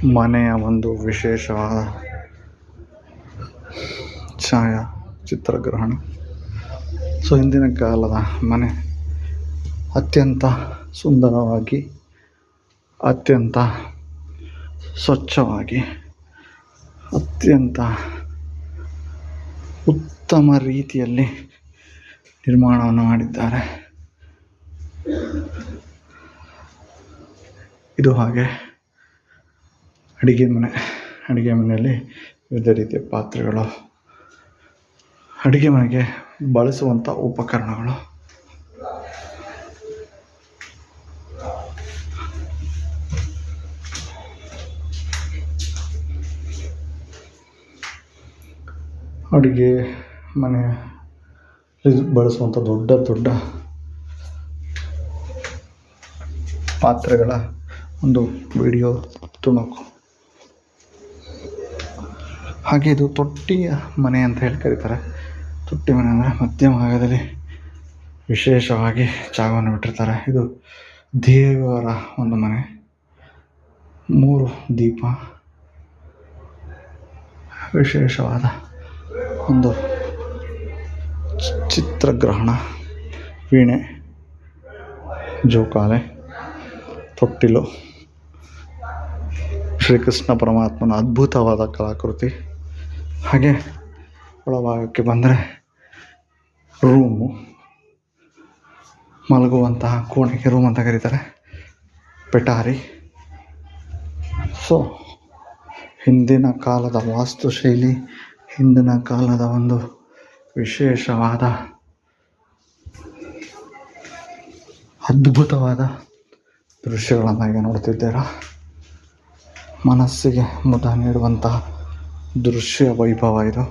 ಮನೆಯ ಒಂದು ವಿಶೇಷವಾದ ಛಾಯಾ ಚಿತ್ರಗ್ರಹಣ. ಸೊ ಹಿಂದಿನ ಕಾಲದ ಮನೆ ಅತ್ಯಂತ ಸುಂದರವಾಗಿ, ಅತ್ಯಂತ ಸ್ವಚ್ಛವಾಗಿ, ಅತ್ಯಂತ ಉತ್ತಮ ರೀತಿಯಲ್ಲಿ ನಿರ್ಮಾಣವನ್ನು ಮಾಡಿದ್ದಾರೆ. ಇದು ಹಾಗೆ ಅಡಿಗೆ ಮನೆಯಲ್ಲಿ ವಿವಿಧ ರೀತಿಯ ಪಾತ್ರೆಗಳು, ಅಡಿಗೆ ಮನೆಗೆ ಬಳಸುವಂಥ ಉಪಕರಣಗಳು, ಅಡುಗೆ ಮನೆಯಲ್ಲಿ ಬಳಸುವಂಥ ದೊಡ್ಡ ದೊಡ್ಡ ಪಾತ್ರೆಗಳ ಒಂದು ವಿಡಿಯೋ ತುಣುಕು. ಹಾಗೆ ಇದು ತೊಟ್ಟಿಯ ಮನೆ ಅಂತ ಹೇಳಿ ಕರೀತಾರೆ. ತೊಟ್ಟಿ ಮನೆ ಅಂದರೆ ಮಧ್ಯಮ ಭಾಗದಲ್ಲಿ ವಿಶೇಷವಾಗಿ ಜಾಗವನ್ನು ಬಿಟ್ಟಿರ್ತಾರೆ. ಇದು ದೇವರ ಒಂದು ಮನೆ. 3 ದೀಪ, ವಿಶೇಷವಾದ ಒಂದು ಚಿತ್ರಗ್ರಹಣ, ವೀಣೆ, ಜೋಕಾಲೆ, ತೊಟ್ಟಿಲು, ಶ್ರೀಕೃಷ್ಣ ಪರಮಾತ್ಮನ ಅದ್ಭುತವಾದ ಕಲಾಕೃತಿ. ಹಾಗೆ ಒಳಭಾಗಕ್ಕೆ ಬಂದರೆ ರೂಮು, ಮಲಗುವಂತಹ ಕೋಣೆಗೆ ರೂಮ್ ಅಂತ ಕರೀತಾರೆ, ಪೆಟಾರಿ. ಸೊ ಹಿಂದಿನ ಕಾಲದ ವಾಸ್ತುಶೈಲಿ, ಹಿಂದಿನ ಕಾಲದ ಒಂದು ವಿಶೇಷವಾದ ಅದ್ಭುತವಾದ ದೃಶ್ಯಗಳನ್ನು ಈಗ ನೋಡ್ತಿದ್ದೀರಾ. ಮನಸ್ಸಿಗೆ ಮುದ ನೀಡುವಂತಹ ದೃಶ್ಯ ವೈಭವ ಇದು.